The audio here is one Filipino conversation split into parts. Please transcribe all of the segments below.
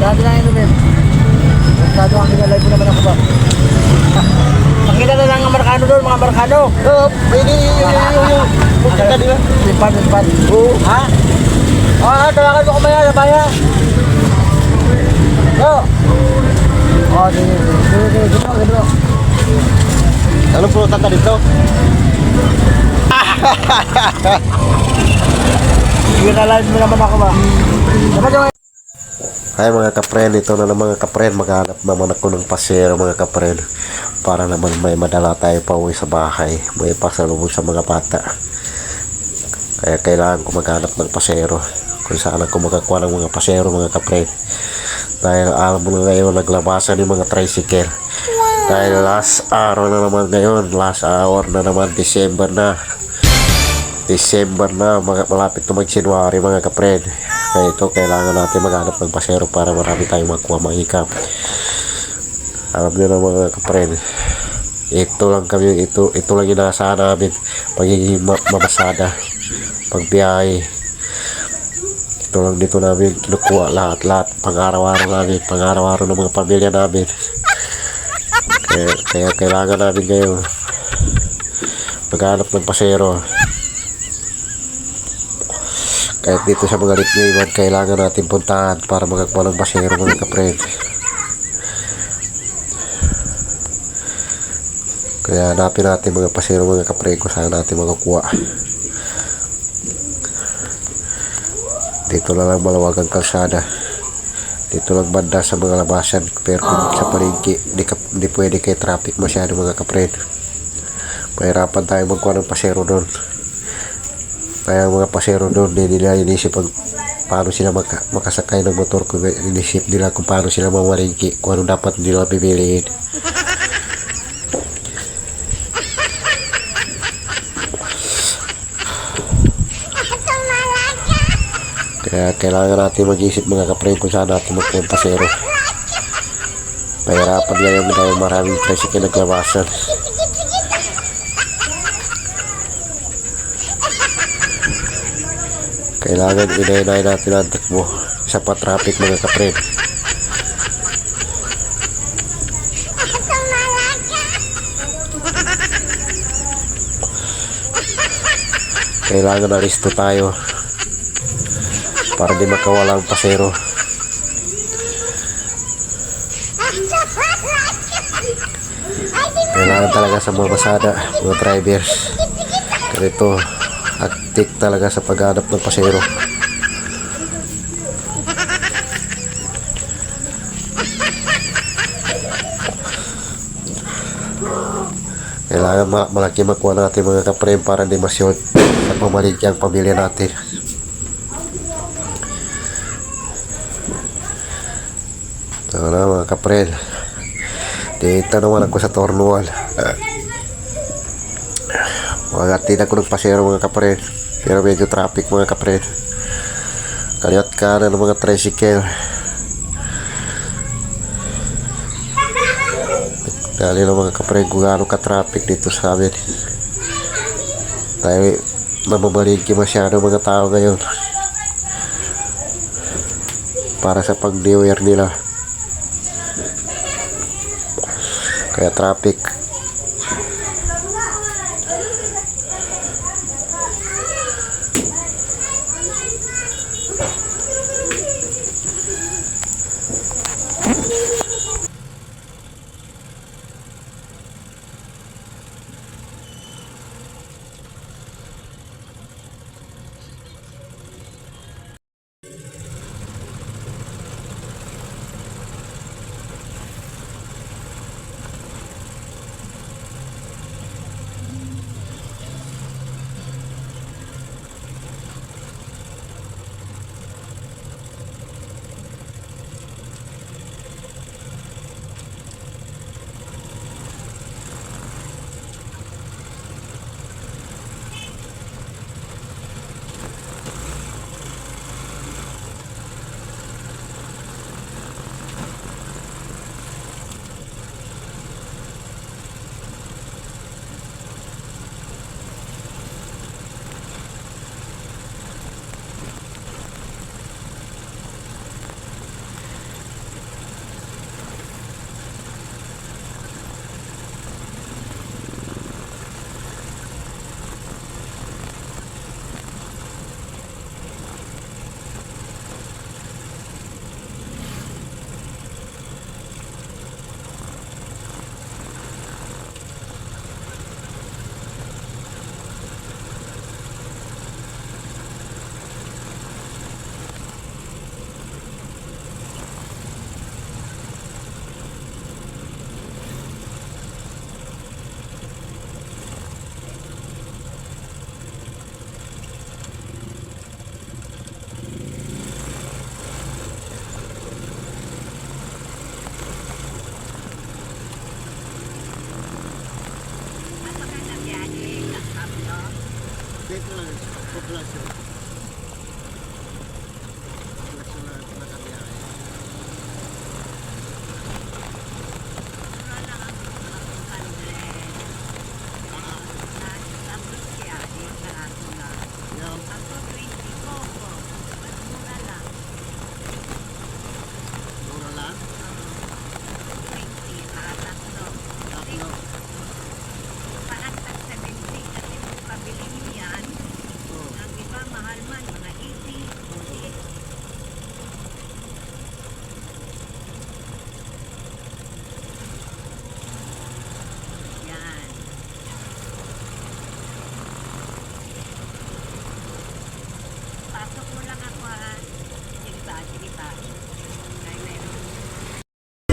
Dati na inumin. Masyado ang kinalay mo naman ako ba? Makita na lang ang Amerikano doon, mga Amerikano. Oo, pwede yung pupunta nila. Lipat. Oo. Ha? Oo, tawagan mo ko maya, nabaya. Oo. Oo, sige. Dito. Anong pulutan ka dito? Kinalay mo naman ako ba? Dapat yung Ay mga kapren, ito na naman mga kapren, maghanap naman ako ng pasero mga kapren para naman may madala tayo pa uwi sa bahay, may pasalubong sa mga bata. Kaya kailangan ko maghanap ng pasero kung saan ako makakuha ng mga pasero mga kapren, dahil alam mo na ngayon naglabasan yung mga tricycle, dahil last araw na naman ngayon, last hour na naman, December na, malapit na mag-January mga kapren. Kaya ito, kailangan natin maghanap ng pasero para marami tayong makuha mahikap. Alam nyo na mga kapren, ito lang inaasahan namin, pagiging mamasada, pagbiyahe. Ito lang dito namin kinukuha lahat, pang-araw-araw namin, pang-araw-araw ng mga pamilya namin. Kaya kailangan namin ngayon maghanap ng pasero. Kahit dito sa mga litneyman, kailangan natin puntahan para magkakuha ng pasero mga kapren. Kaya hanapin natin mga pasero mga kapren kung saan natin makakuha. Dito lang malawag ang kalsada. Dito lang banda sa mga labasan. Pero kung sa palengke, hindi pwede kay traffic masyado mga kapren. Mahirapan tayo magkuha ng pasero doon. Kaya mga pasero doon, hindi nila inisip paano sila makasakay ng motor, kung inisip nila kung paano sila mamalingki, kung ano dapat nila pipiliin. Kaya kailangan natin mag-isip mga kapren kung saan natin magkuha ng pasero. Pahirapan ngayon dahil maraming tricycle naglabasan. Kailangan inay natin ang takbo sa pa-traffic mga kapren. Kailangan na listo tayo para di makawala ang pasero. Kailangan talaga sa mga masada, mga drivers, ganito aktik talaga sa paghanap ng pasero. Kailangan malaki makuha natin mga kapren para di masyod sa pamalingki ang pamilya natin. Ito na mga kapren, dito naman ako sa Tornual. Magatin ako ng pasero mga kapren, pero medyo traffic mga kapren. Kaliwat kanan ng mga tricycle. Dali ng mga kapren kung gaano ka-traffic dito sa amin. Tayo namamalingki masyado mga tao ngayon para sa pag-New Year nila. Kaya traffic.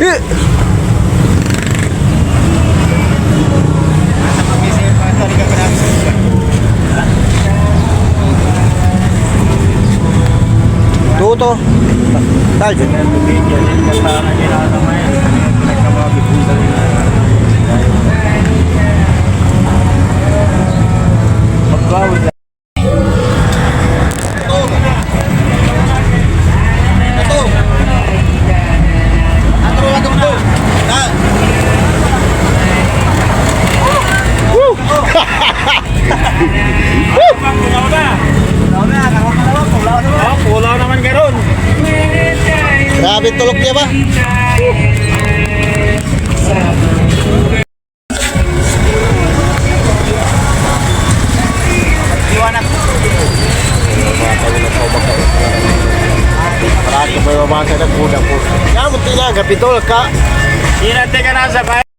Tuto. Tal. Pulau naman karon. Grabe tulog niya ba? Iwanan. Parang may mamasa ng kuda po. Yan mo tinaga, pitol ka. Inante ka na sa bahay.